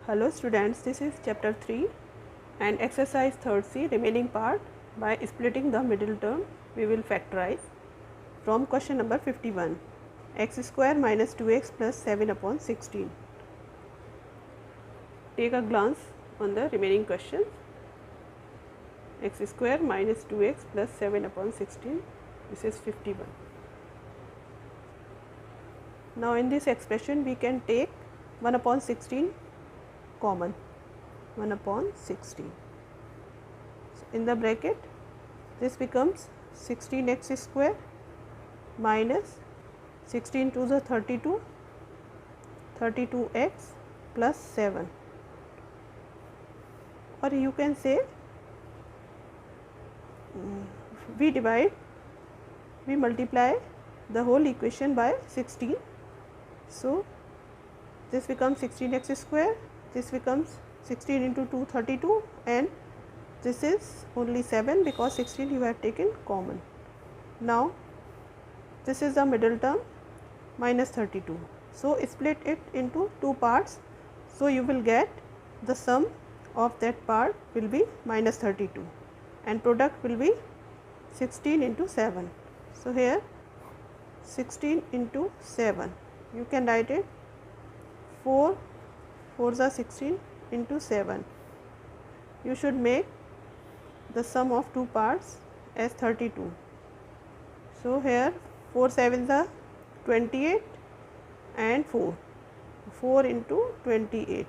Hello students, this is chapter 3 and exercise 3rd C remaining part. By splitting the middle term we will factorize from question number 51, x square minus 2x plus 7 upon 16. Take a glance on the remaining questions. X square minus 2x plus 7 upon 16, this is 51. Now in this expression we can take 1 upon 16 common, 1 upon 16. So in the bracket this becomes 16x square minus 16 to the 32, 32x plus 7, or you can say we multiply the whole equation by 16. So this becomes 16x square, this becomes 16 into 2 32, and this is only 7 because 16 you have taken common. Now this is the middle term minus 32. So split it into two parts. So you will get the sum of that part will be minus 32 and product will be 16 into 7. So here 16 into 7, you can write it 4 4s are 16 into 7. You should make the sum of two parts as 32. So here 4 7s are 28 and 4 into 28.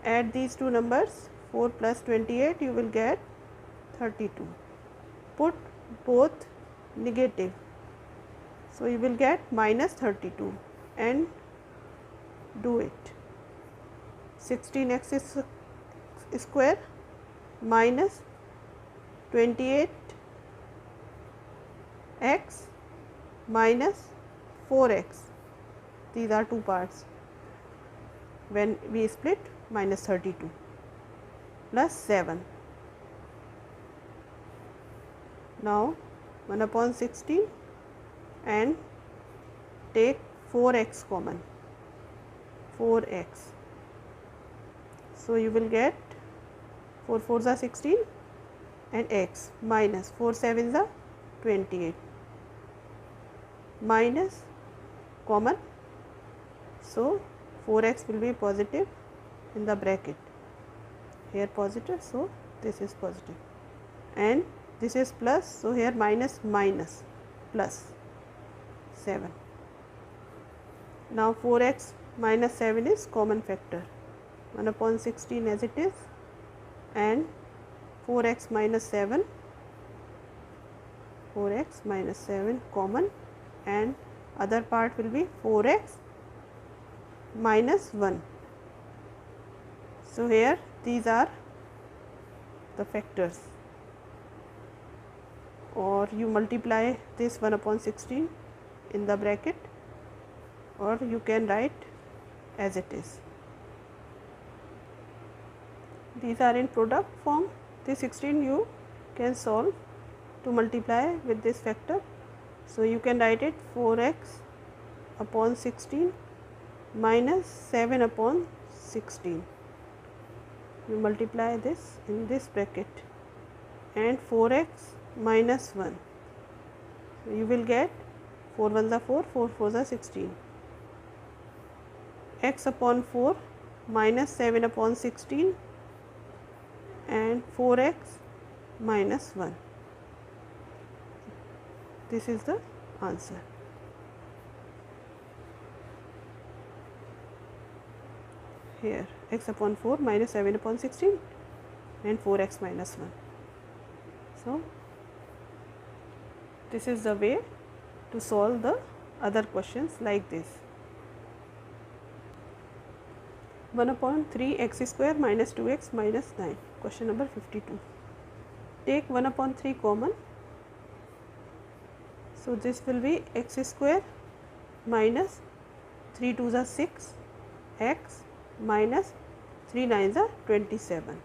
Add these two numbers, 4 plus 28, you will get 32. Put both negative, so you will get minus 32 and do it. 16x square minus 28x minus 4x, these are two parts. When we split, minus 32 plus 7. Now 1 upon 16 and take 4x common, 4x. So you will get 4 4s are 16 and x minus 4 7s are 28 minus common. So 4x will be positive in the bracket, here positive, so this is positive, and this is plus, so here minus minus plus 7. Now 4x minus 7 is common factor, 1 upon 16 as it is, and 4x minus 7, 4x minus 7 common, and other part will be 4x minus 1. So here these are the factors, or you multiply this 1 upon 16 in the bracket, or you can write as it is. These are in product form. This 16 you can solve to multiply with this factor. So you can write it 4x upon 16 minus 7 upon 16. You multiply this in this bracket, and 4x minus 1. So you will get 4 1s are 4, 4 4s are 16. X upon 4 minus 7 upon 16 and 4x minus 1. This is the answer. Here x upon 4 minus 7 upon 16 and 4x minus 1. So this is the way to solve the other questions like this. 1 upon 3x square minus 2x minus 9, question number 52. Take 1 upon 3 common. So this will be x square minus 3 2s are 6, x minus 3 9s are 27.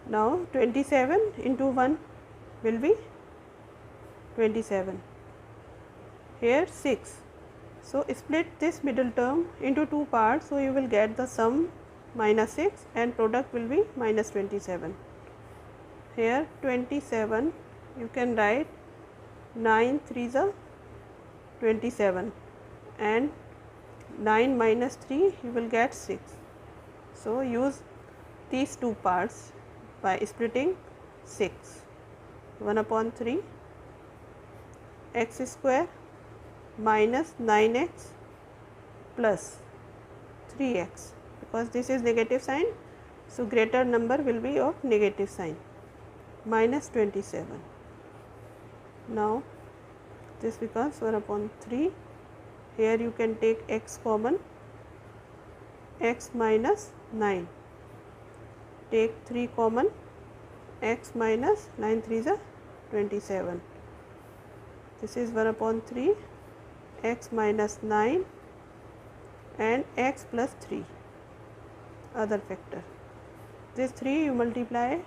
Now 27 into 1 will be 27. Here 6, So split this middle term into two parts, so you will get the sum minus 6 and product will be minus 27. Here 27 you can write 9 3s are 27 and 9 minus 3 you will get 6. So use these two parts by splitting 6. 1 upon 3 x square minus 9x plus 3x, because this is negative sign, so greater number will be of negative sign, minus 27. Now this becomes 1 upon 3. Here you can take x common, x minus 9, take 3 common, x minus 9 3s are 27. This is 1 upon 3, x minus 9 and x plus 3 other factor. This 3 you multiply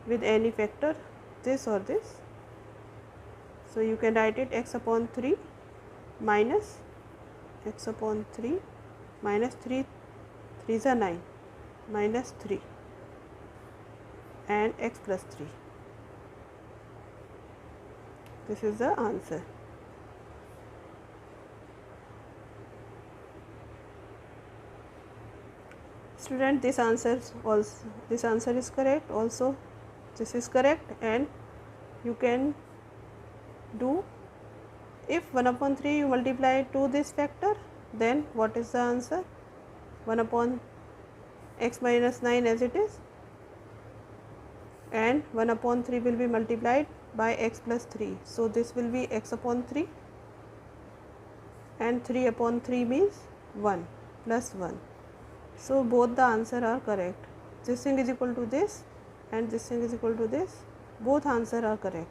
with any factor, this or this. So you can write it x upon 3 minus x upon 3 minus 3 3s are 9 minus 3 and x plus 3. This is the answer. Student, this answer is correct. Also this is correct, and you can do, if 1 upon 3 you multiply to this factor, then what is the answer? 1 upon x minus 9 as it is, and 1 upon 3 will be multiplied by x plus 3. So this will be x upon 3 and 3 upon 3 means 1 plus 1. So both the answer are correct. This thing is equal to this and this thing is equal to this. Both answer are correct.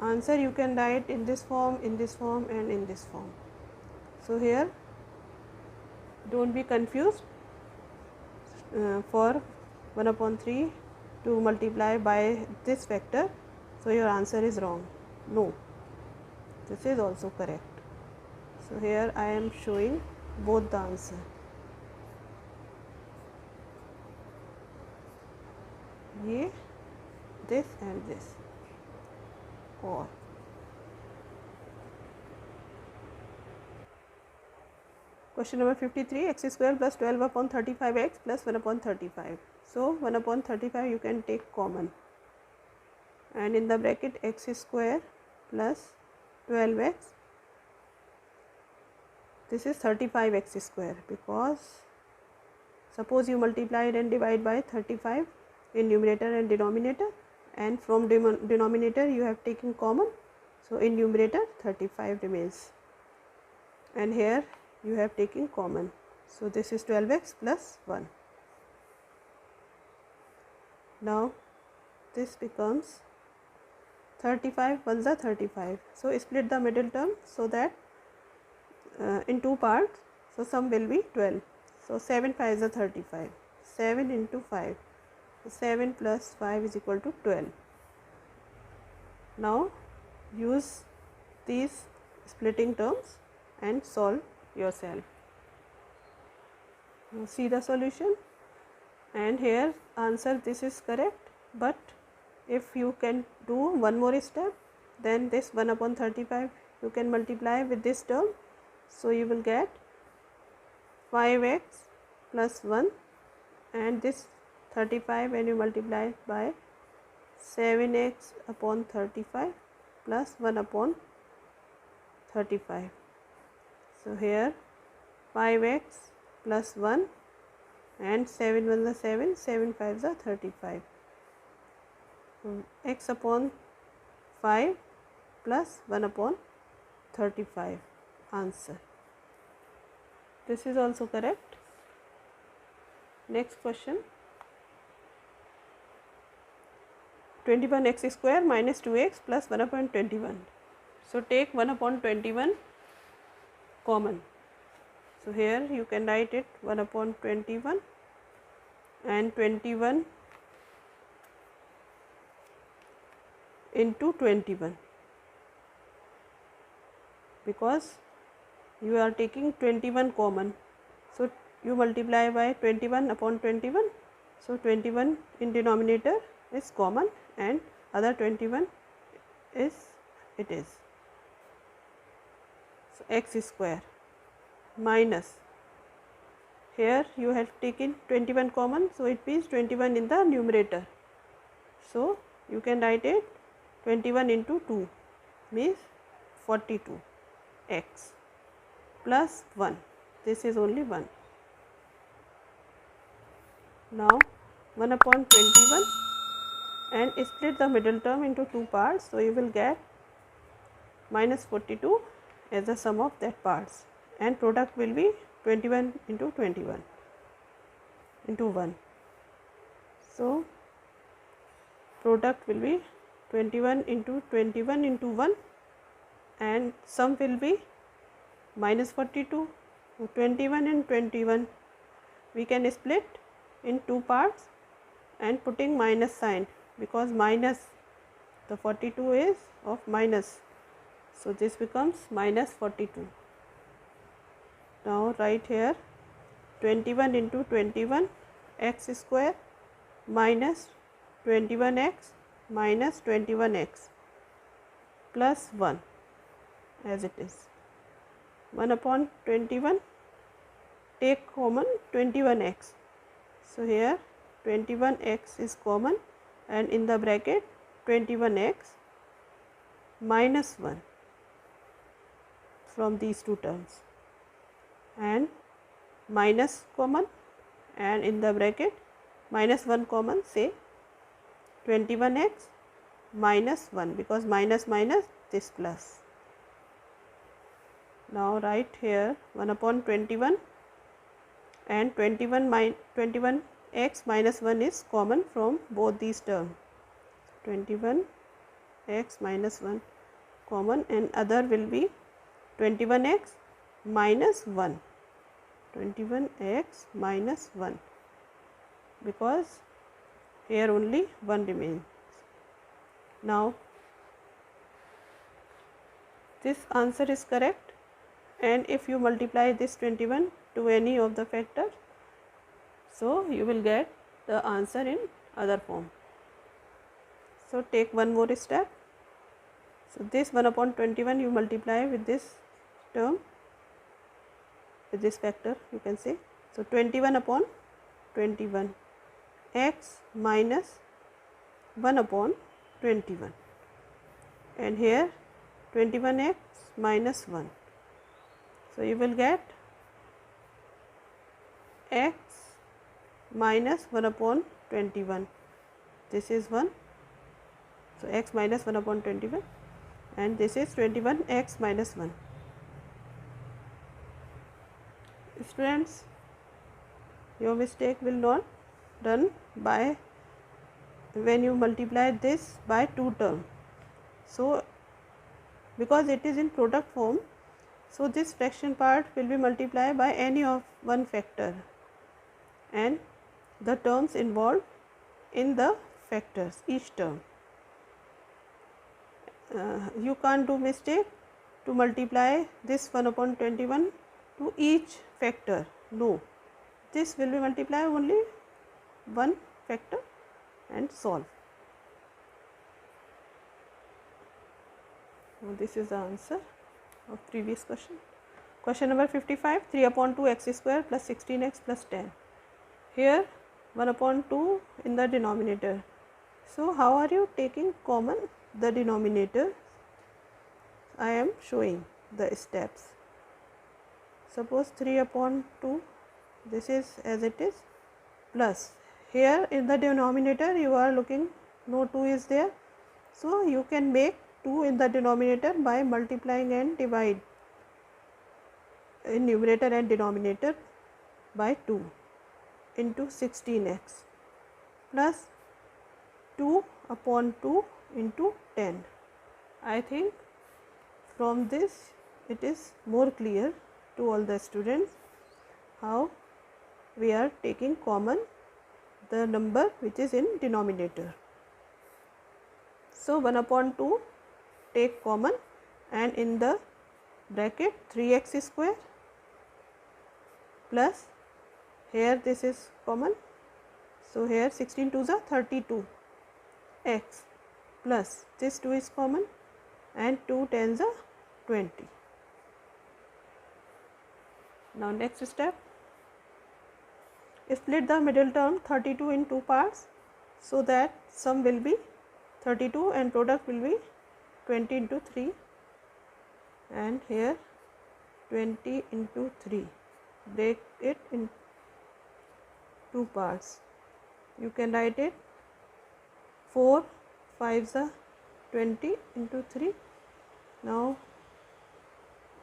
Answer you can write in this form, in this form and in this form. So here don't be confused for 1 upon 3 to multiply by this factor, so your answer is wrong. No, this is also correct. So here I am showing both the answer. ये, this and this, or question number 53, x square plus 12 upon 35x plus 1 upon 35. So 1 upon 35 you can take common, and in the bracket x square plus 12x, this is 35x square, because suppose you multiply it and divide by 35 in numerator and denominator, and from denominator you have taken common, so in numerator 35 remains, and here you have taken common, so this is 12x plus 1. Now this becomes 35 1s are 35, so split the middle term so that in two parts, so sum will be 12. So 7 5s are 35, 7 into 5, 7 plus 5 is equal to 12. Now use these splitting terms and solve yourself. Now see the solution, and here answer this is correct, but if you can do one more step, then this 1 upon 35 you can multiply with this term, so you will get 5x plus 1, and this 35 when you multiply by 7x upon 35 plus 1 upon 35. So here 5x plus 1 and 7 1s are 7, 7 5s are 35. X upon 5 plus 1 upon 35 answer. This is also correct. Next question, 21x square minus 2x plus 1 upon 21. So take 1 upon 21 common. So here you can write it 1 upon 21 and 21 into 21, because you are taking 21 common. So you multiply by 21 upon 21. So 21 in denominator is common and other 21 is it is. So x square minus, here you have taken 21 common, so it means 21 in the numerator. So you can write it 21 into 2 means 42 x plus 1, this is only 1. Now 1 upon 21 and split the middle term into two parts, so you will get minus 42 as the sum of that parts, and product will be 21 into 21 into 1. So product will be 21 into 21 into 1 and sum will be minus 42. So 21 and 21 we can split in two parts and putting minus sign, because minus the 42 is of minus, so this becomes minus 42. Now write here 21 into 21 x square minus 21x minus 21x plus 1 as it is. 1 upon 21, take common 21x. So here 21x is common and in the bracket 21x minus 1 from these two terms, and minus common and in the bracket minus 1 common, say 21x minus 1, because minus minus this plus. Now write here 1 upon 21 and 21x minus 1 is common from both these terms. 21x minus 1 common and other will be 21x minus 1. 21x minus 1, because here only 1 remains. Now this answer is correct, and if you multiply this 21 to any of the factors, so you will get the answer in other form. So take one more step. So this 1 upon 21 you multiply with this term, with this factor you can say. So 21 upon 21 x minus 1 upon 21, and here 21x minus 1. So you will get x minus 1 upon 21, this is 1. So x minus 1 upon 21 and this is 21x minus 1. Students, your mistake will not done by when you multiply this by two terms. So because it is in product form, so this fraction part will be multiplied by any of one factor and the terms involved in the factors, each term. You can't do mistake to multiply this 1 upon 21 to each factor, no, this will be multiplied only one factor and solve. So this is the answer of previous question. Question number 55, 3 upon 2 x square plus 16x plus 10. Here 1 upon 2 in the denominator. So how are you taking common the denominator? I am showing the steps. Suppose 3 upon 2, this is as it is, plus here in the denominator you are looking no 2 is there, so you can make 2 in the denominator by multiplying and divide in numerator and denominator by 2 into 16x plus 2 upon 2 into 10. I think from this it is more clear to all the students how we are taking common the number which is in denominator. So 1 upon 2 take common and in the bracket 3x square plus here this is common, so here 16 2s are 32 x plus this 2 is common and 2 10s are 20. Now next step, split the middle term 32 in two parts so that sum will be 32 and product will be 20 into 3, and here 20 into 3, break it in two parts. You can write it 4 5s are 20 into 3. Now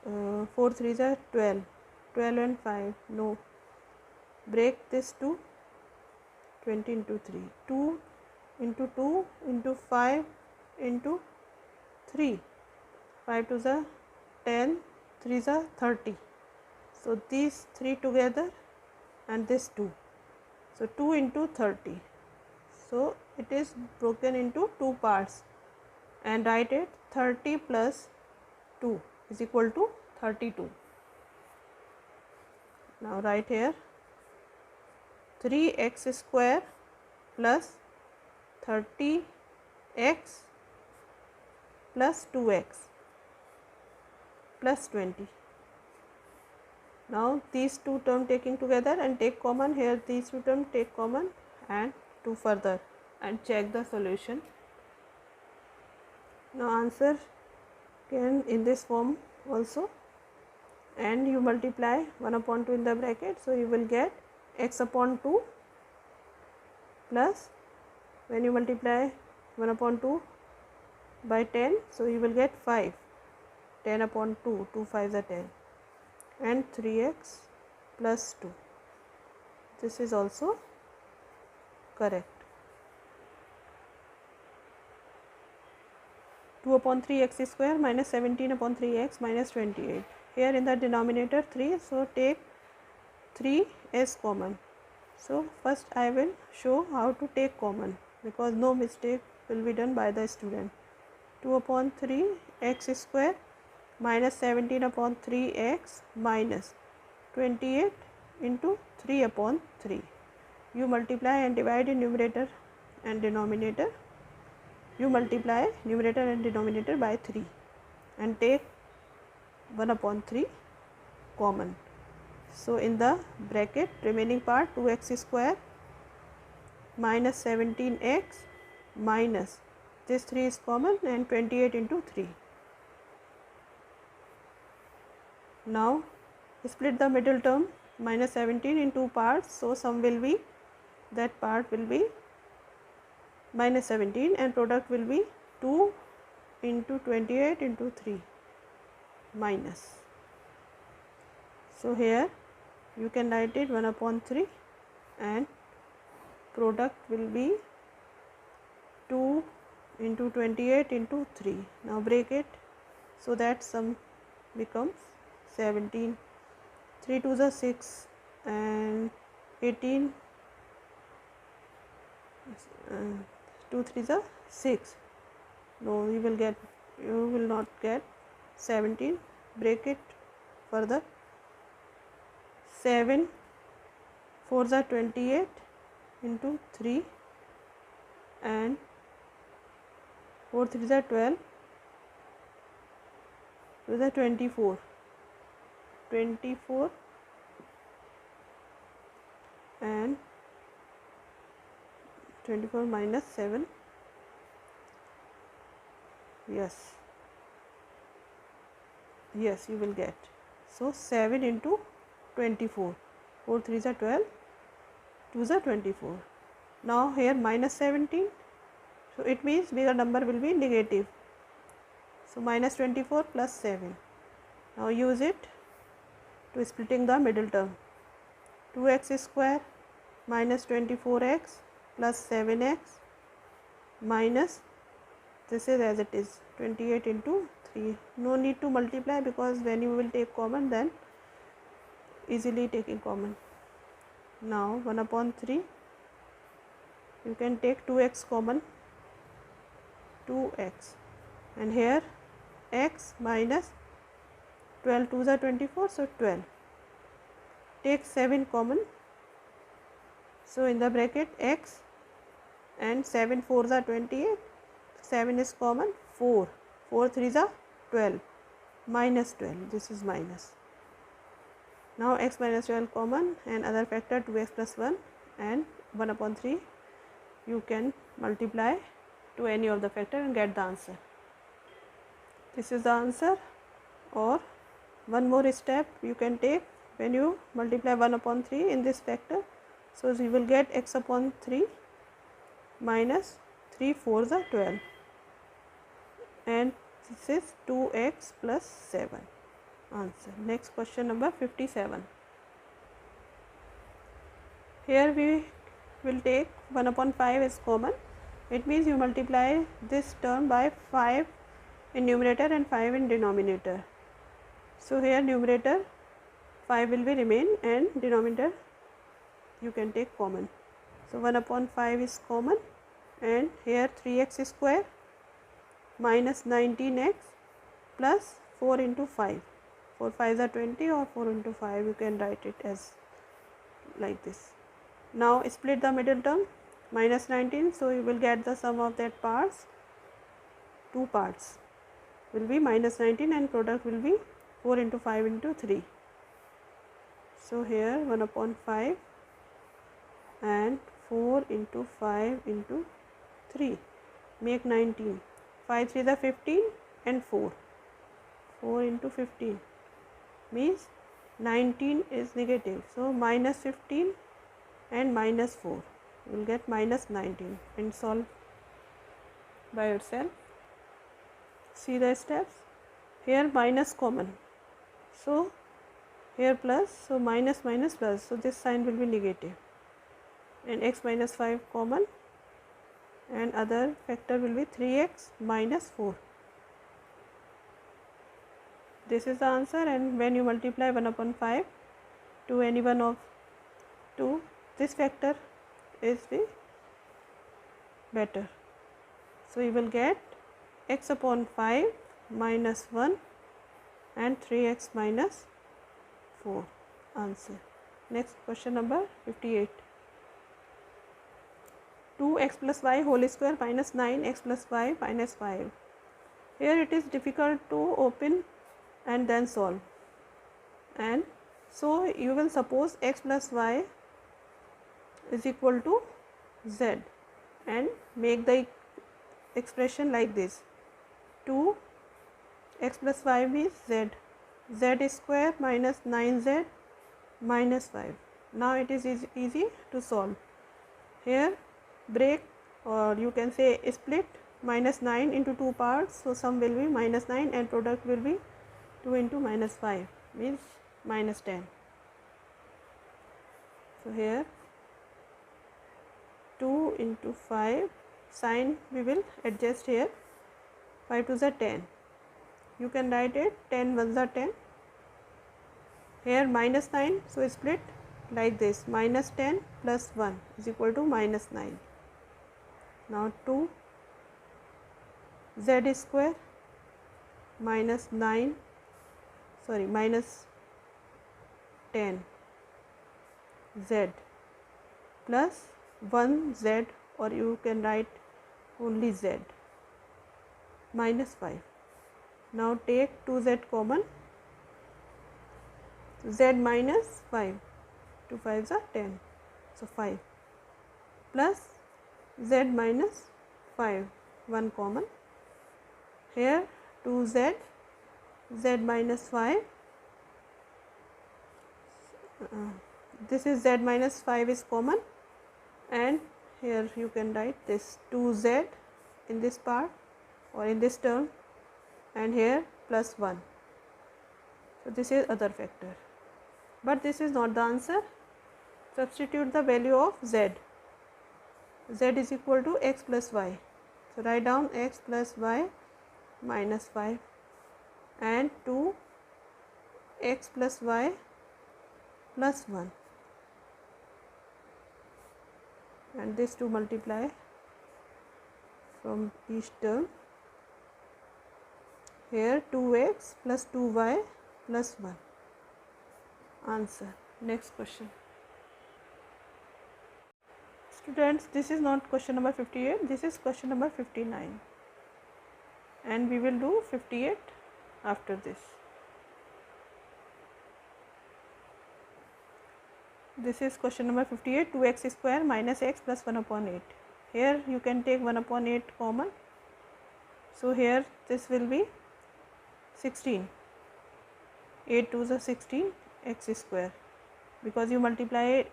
4 3s are 12, 12 and 5, no, break this to 20 into 3, 2 into 2 into 5 into 3, 5 2s are 10, 3s are 30. So these 3 together and this 2, so 2 into 30. So it is broken into two parts, and write it 30 plus 2 is equal to 32. Now write here 3x square plus 30x plus 2x plus 20. Now these two terms taking together and take common, here these two terms take common and 2 further, and check the solution. Now answer can in this form also, and you multiply 1 upon 2 in the bracket, so you will get x upon 2 plus, when you multiply 1 upon 2 by 10, so you will get 5, 10 upon 2, 2 5s are 10, and 3x plus 2. This is also correct. 2 upon 3x square minus 17 upon 3x minus 28. Here in the denominator 3, so take 3 as common. So first I will show how to take common, because no mistake will be done by the student. 2 upon 3 x square minus 17 upon 3x minus 28 into 3 upon 3. You multiply and divide in numerator and denominator. You multiply numerator and denominator by 3 and take 1 upon 3 common. So in the bracket remaining part 2x square minus 17x minus this 3 is common and 28 into 3. Now split the middle term minus 17 in two parts, so sum will be, that part will be minus 17 and product will be 2 into 28 into 3 minus. So here you can write it 1 upon 3 and product will be 2 into 28 into 3. Now break it so that sum becomes 17, 3 2s are 6 and 18, 2 3s are 6. No, you will not get 17. Break it further. 7 4s are 28 into 3 and 4 3s are 12, 2s are 24, 24 and 24 minus 7, yes you will get. So 7 into 24, 4 3s are 12, 2s are 24. Now here minus 17, so it means bigger number will be negative, so minus 24 plus 7. Now use it to splitting the middle term. 2x square minus 24x plus 7x minus, this is as it is, 28 into 3. No need to multiply, because when you will take common then easily taking common. Now 1 upon 3, you can take 2x common, 2x, and here x minus 12 2s are 24, so 12. Take 7 common, so in the bracket x, and 7 4s are 28, 7 is common, 4 3s are 12, minus 12, this is minus. Now x minus 12 common, and other factor 2x plus 1 and 1 upon 3, you can multiply to any of the factor and get the answer. This is the answer. Or one more step you can take when you multiply 1 upon 3 in this factor. So you will get x upon 3 minus 3 4s are 12, and this is 2x plus 7. Answer. Next question number 57. Here we will take 1 upon 5 is common. It means you multiply this term by 5 in numerator and 5 in denominator. So here numerator 5 will be remain, and denominator you can take common. So 1 upon 5 is common, and here 3x square minus 19x plus 4 into 5. 4 5s are 20, or 4 into 5 you can write it as like this. Now split the middle term, minus 19, so you will get the sum of that parts. Two parts will be minus 19 and product will be 4 into 5 into 3. So here 1 upon 5 and 4 into 5 into 3 make 19. 5 3 is 15 and 4 into 15 means 19 is negative. So minus 15 and minus 4, you will get minus 19, and solve by yourself. See the steps. Here minus common, so here plus, so minus minus plus, so this sign will be negative, and x minus 5 common, and other factor will be 3x minus 4. This is the answer. And when you multiply 1 upon 5 to any one of two, this factor is the better. So you will get x upon 5 minus 1 and 3x minus 4. Answer. Next question number 58. 2x plus y whole square minus 9x plus y minus 5. Here it is difficult to open and then solve, and so you will suppose x plus y is equal to z and make the expression like this. 2x plus y means z, z square minus 9z minus 5. Now it is easy to solve. Here break, or you can say split minus 9 into two parts, so sum will be minus 9 and product will be 2 into minus 5 means minus 10. So here 2 into 5, sign we will adjust here. 5 2s are 10, you can write it 10 1s are 10. Here minus 9, so split like this, minus 10 plus 1 is equal to minus 9. Now 2 z square minus 9, sorry, minus 10 z plus 1 z, or you can write only z, minus 5. Now take 2z common, z minus 5, 2 5s are 10, so 5 plus z minus 5, 1 common. Here 2z, z minus 5, this is z minus 5 is common, and here you can write this 2z in this part or in this term, and here plus 1. So this is other factor, but this is not the answer. Substitute the value of z. Z is equal to x plus y. So write down x plus y minus 5 and 2 x plus y plus 1, and this to multiply from each term. Here 2x plus 2y plus 1. Answer. Next question. Students, this is not question number 58, this is question number 59, and we will do 58 after this. This is question number 58, 2x square minus x plus 1 upon 8. Here you can take 1 upon 8 common. So here this will be 16. 8 to the 16 x square, because you multiply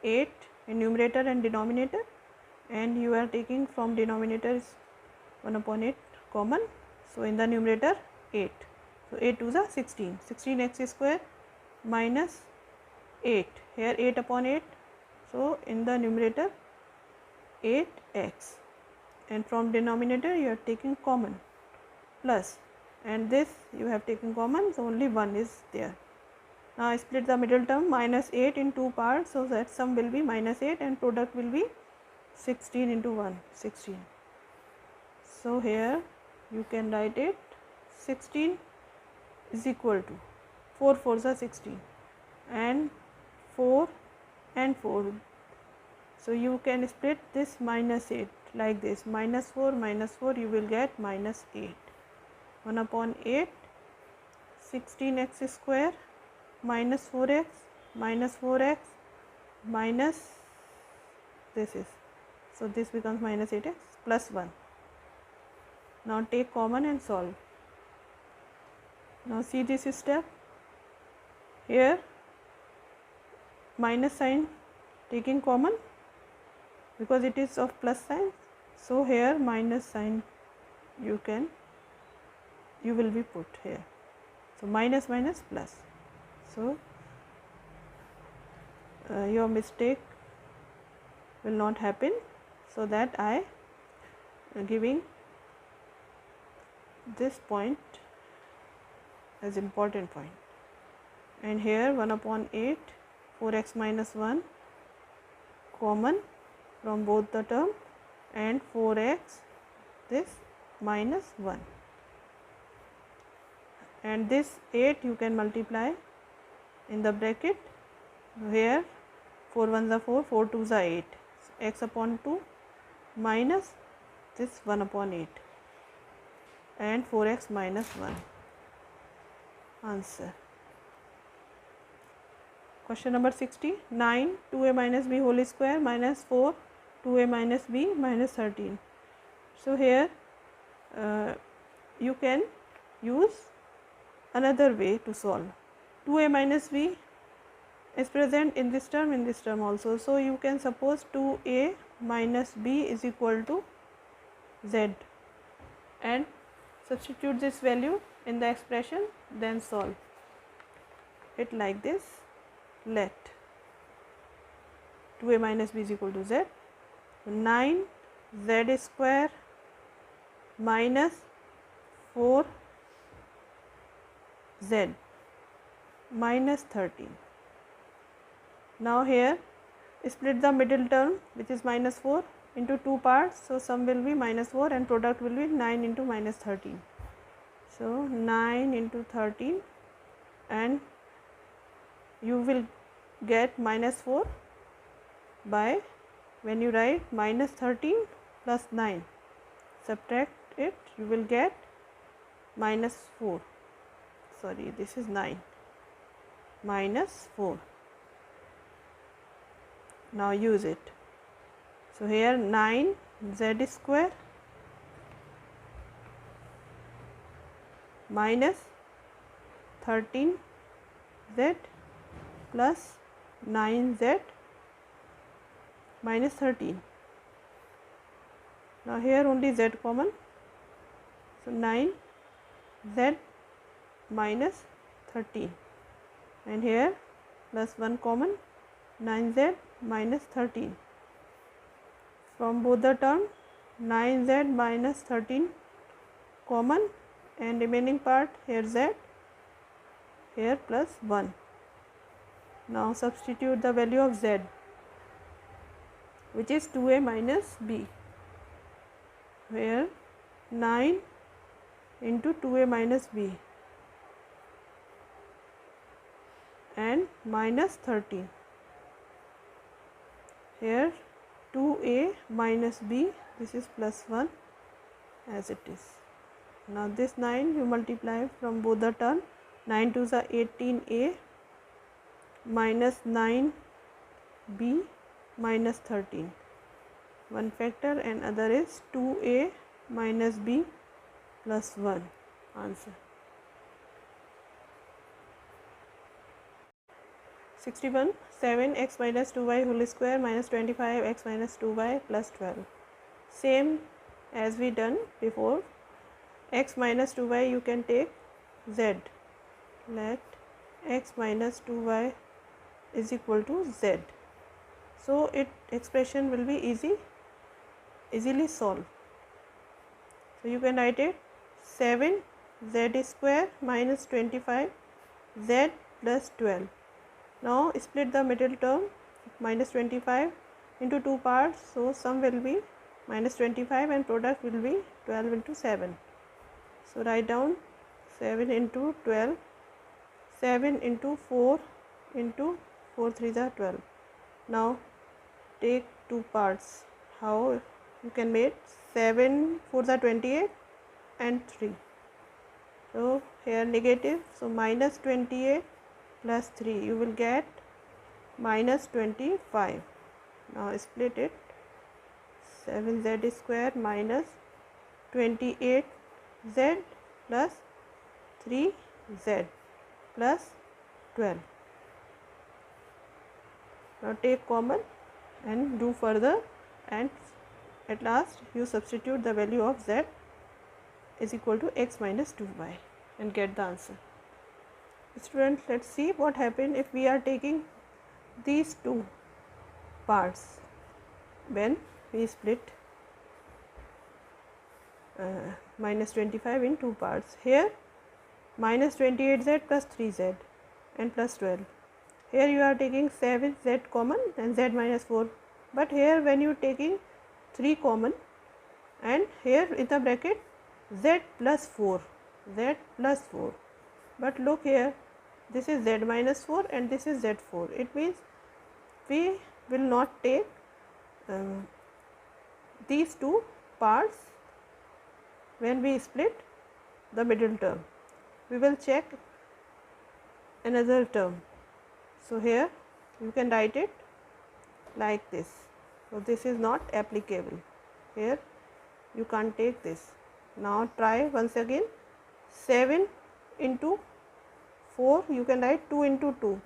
8 in numerator and denominator, and you are taking from denominator is 1 upon 8 common. So in the numerator 8. So 8 to the 16. 16 x square minus 8. Here 8 upon 8. So in the numerator 8x, and from denominator you are taking common plus, and this you have taken common, so only 1 is there. Now I split the middle term, minus 8 in two parts, so that sum will be minus 8 and product will be 16 into 1, 16. So here you can write it 16 is equal to 4 4s are 16 and 4 and 4. So you can split this minus 8 like this, minus 4 you will get minus 8. 1 upon 8, 16x square minus 4x minus this is, so this becomes minus 8x plus 1. Now take common and solve. Now see this step, here minus sign taking common because it is of plus sign, so here minus sign you will be put here, so minus minus plus. So your mistake will not happen, so that I giving this point as important point. And here 1 upon 8, 4x minus 1 common from both the term, and 4x this minus 1, and this 8 you can multiply in the bracket. Here 4 1s are 4, 4 2s are 8, x upon 2 minus this 1 upon 8 and 4x minus 1. Answer. Question number 60, 9 2a minus b whole square minus 4 2a minus b minus 13. So here you can use another way to solve. 2a minus b is present in this term also, so you can suppose 2a minus b is equal to z, and substitute this value in the expression, then solve it like this. Let 2a minus b is equal to z, 9 z square minus 4 z minus 13. Now here split the middle term, which is minus 4, into two parts, so sum will be minus 4 and product will be 9 into minus 13. So 9 into 13, and you will get minus 4 by, when you write minus 13 plus 9, subtract it, you will get minus 4, sorry this is 9 minus 4. Now use it. So here 9 z square minus 13 z plus 9 z minus 13. Now here only z common, so 9 z minus 13, and here plus 1 common, 9 z minus 13. From both the term 9 z minus 13 common, and remaining part here z, here plus 1. Now substitute the value of z, which is 2a minus b, where 9 into 2a minus b and minus 13. Here 2a minus b, this is plus 1 as it is. Now this 9 you multiply from both the term, 9 to the 18a minus 9b minus 13. One factor and other is 2a minus b plus 1. Answer. 61. 7x minus 2y whole square minus 25x minus 2y plus 12. Same as we done before. X minus 2y you can take z. Let x minus 2y is equal to z. So expression will be easily solved. So you can write it 7 z square minus 25 z plus 12. Now split the middle term minus 25 into two parts. So sum will be minus 25 and product will be 12 into 7. So write down 7 into 12, 7 into 4 into 4 3s are 12. Now take two parts. How you can make 7 4s are 28 and 3. So here negative, so minus 28 plus 3 you will get minus 25. Now split it, 7z square minus 28z plus 3z plus 12. Now take common and do further, and at last you substitute the value of z is equal to x minus 2y and get the answer. Students, let's see what happens if we are taking these two parts when we split minus 25 in two parts. Here minus 28z plus 3z and plus 12. Here you are taking 7z common and z minus 4, but here when you taking 3 common and here in the bracket z plus 4, but look here, this is z minus 4 and this is z4. It means we will not take these two parts when we split the middle term. We will check another term. So here you can write it like this. So this is not applicable. Here you can't take this. Now try once again. 7 into 4 you can write 2 into 2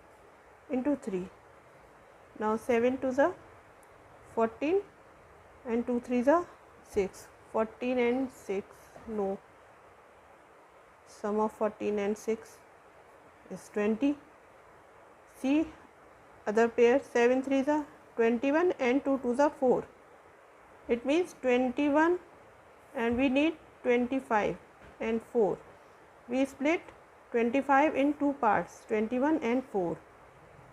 into 3. Now 7 to the 14 and 2 3 the 6. 14 and 6, no. Sum of 14 and 6 is 20. See other pair, 7 3 the 21 and 2 2 the 4. It means 21 and we need 25 and 4. We split 25 in two parts, 21 and 4.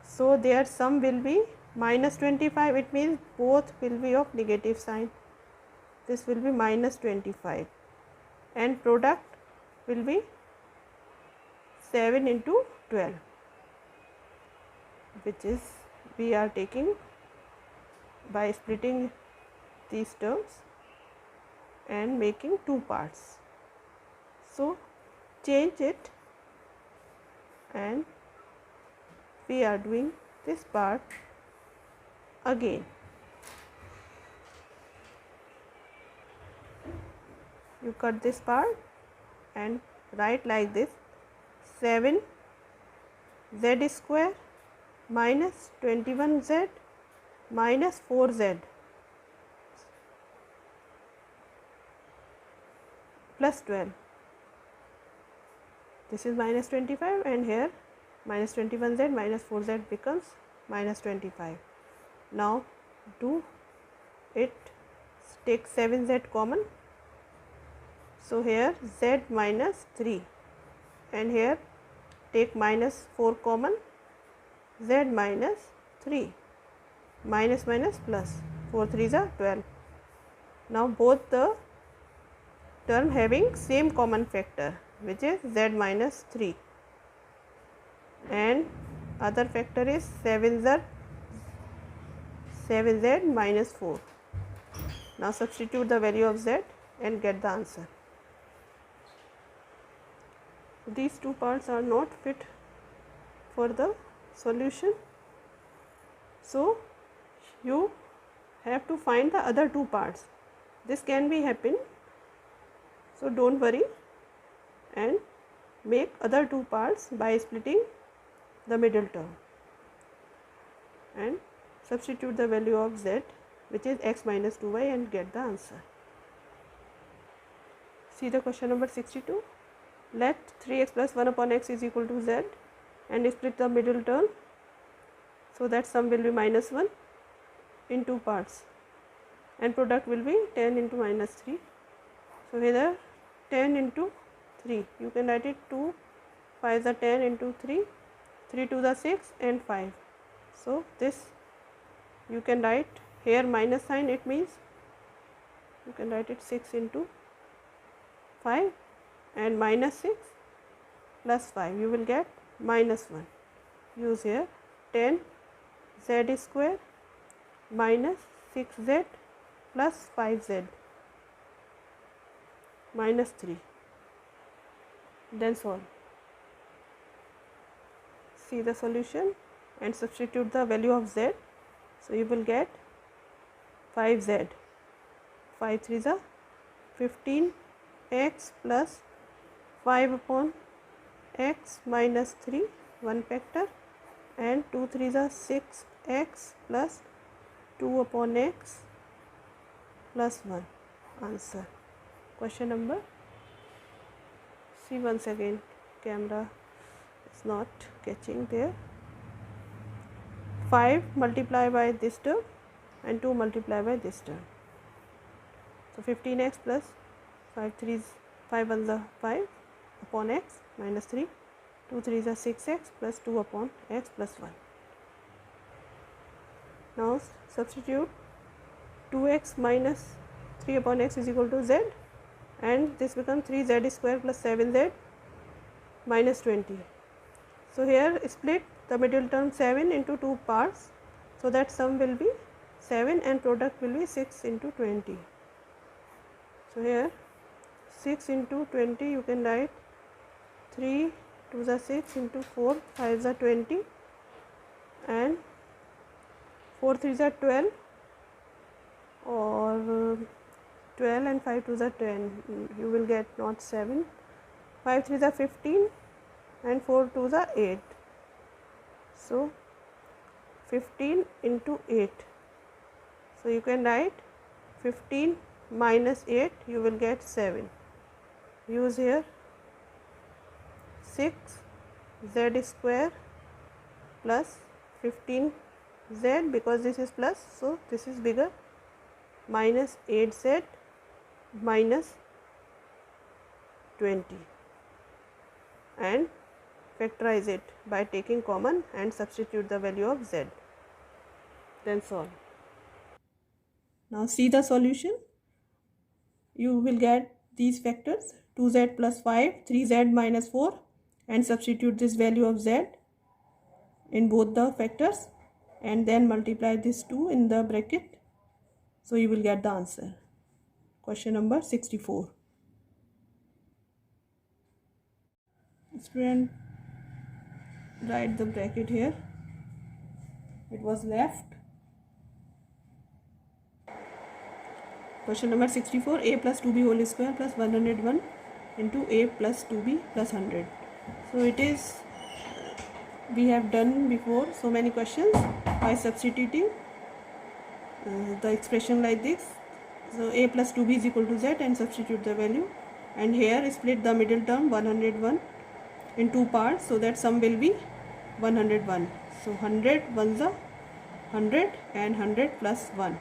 So their sum will be minus 25. It means both will be of negative sign. This will be minus 25 and product will be 7 into 12, which is we are taking by splitting these terms and making two parts. So change it and we are doing this part again. You cut this part and write like this: 7 z square minus 21z minus 4z plus 12. This is minus 25 and here minus 21z minus 4z becomes minus 25. Now do it, take 7z common. So here z minus 3 and here take minus 4 common, z minus 3, minus minus plus, 4 3s are 12. Now both the term having same common factor, which is z minus 3, and other factor is 7z minus 4. Now substitute the value of z and get the answer. These two parts are not fit for the solution, so you have to find the other two parts. This can be happen, so don't worry, and make other two parts by splitting the middle term and substitute the value of z, which is x minus 2y, and get the answer. See the question number 62. Let 3x plus 1 upon x is equal to z and split the middle term so that sum will be minus 1 in two parts and product will be 10 into minus 3. So here 10 into 3, you can write it 2 5 is 10 into 3, 3 2 is 6 and 5. So this you can write here minus sign, it means you can write it 6 into 5 and minus 6 plus 5, you will get minus 1. Use here 10 z square minus 6z plus 5z minus 3. Then solve. See the solution and substitute the value of z. So you will get 5z. 5 3 is 15 x plus 5 upon x minus 3, one factor, and 2 3 is 6x plus 2 upon x plus 1. Answer. Question number. See once again, camera is not catching there. 5 multiply by this term and 2 multiply by this term. So 15x plus 5 3 is 5 1 is 5 upon x minus 3, 2 3 is 6x plus 2 upon x plus 1. Now substitute 2x minus 3 upon x is equal to z, and this becomes 3z square plus 7z minus 20. So here split the middle term 7 into two parts so that sum will be 7 and product will be 6 into 20. So here 6 into 20, you can write 3 2 is 6 into 4 5 is 20 and 4 3 is 12, or 12 and 5 2 is 10, you will get not 7. 5 3 is 15 and 4 2 is 8. So 15 into 8. So you can write 15 minus 8, you will get 7. Use here 6 z square plus 15 z, because this is plus, so this is bigger, minus 8z minus 20, and factorize it by taking common and substitute the value of z. Then solve. Now see the solution. You will get these factors 2z plus 5, 3z minus 4, and substitute this value of z in both the factors and then multiply this 2 in the bracket. So you will get the answer. Question number 64. Student, write the bracket here. It was left. Question number 64. A plus 2b whole square plus 101 into a plus 2b plus 100. So it is, we have done before so many questions by substituting the expression like this. So a plus 2b is equal to z and substitute the value, and here split the middle term 101 in two parts so that sum will be 101. So 100 1 is 100 and 100 plus 1.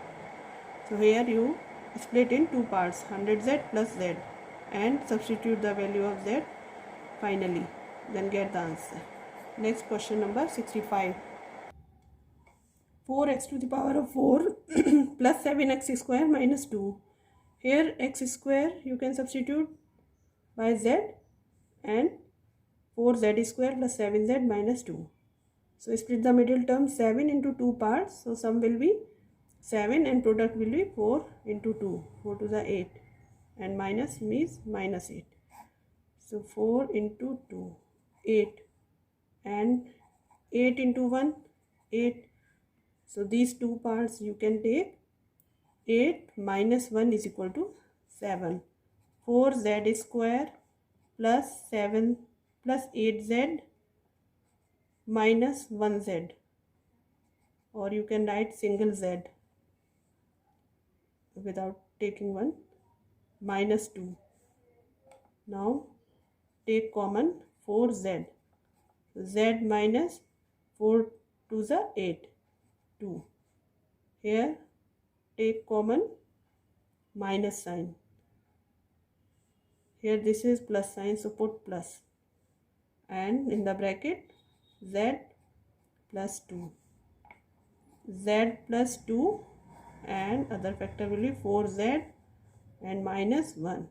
So here you split in two parts, 100z plus z, and substitute the value of z finally, then get the answer. Next question number 65. 4x to the power of 4 plus 7x square minus 2. Here x square you can substitute by z and 4z square plus 7z minus 2. So split the middle term 7 into 2 parts. So sum will be 7 and product will be 4 into 2. 4 to the 8 and minus means minus 8. So 4 into 2, 8 and 8 into 1, 8. So these two parts you can take. 8 minus 1 is equal to 7. 4z square plus 7 plus 8z minus 1z, or you can write single z without taking 1, minus 2. Now take common 4z. Z minus 4 to the 8, 2. Here take common minus sign. Here this is plus sign, so put plus. And in the bracket z plus 2. Z plus 2 and other factor will be 4z and minus 1.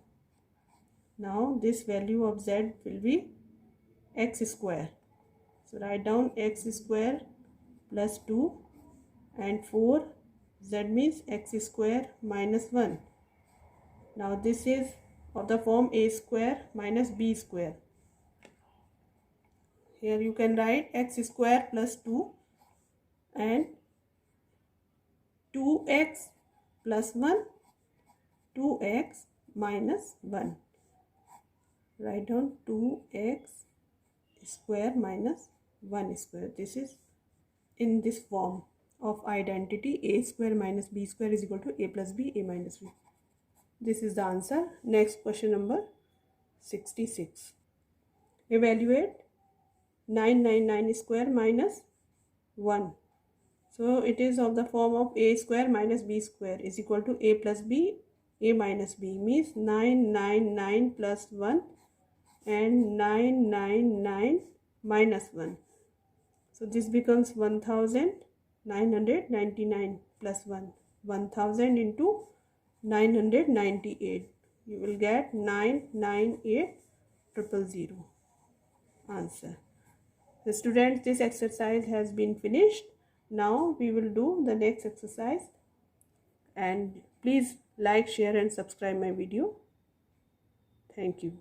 Now this value of z will be x square. So write down x square plus 2 and 4, z means x square minus 1. Now this is of the form a square minus b square. Here you can write x square plus 2 and 2x plus 1, 2x minus 1. Write down 2x square minus 1 square. This is in this form of identity, a square minus b square is equal to a plus b, a minus b. This is the answer. Next question number 66. Evaluate 999 square minus 1. So it is of the form of a square minus b square is equal to a plus b, a minus b, means 999 plus 1 and 999 minus 1. So this becomes 1999 plus 1. 1000 into 998. You will get 998000. Answer. The students, this exercise has been finished. Now we will do the next exercise, and please like, share and subscribe my video. Thank you.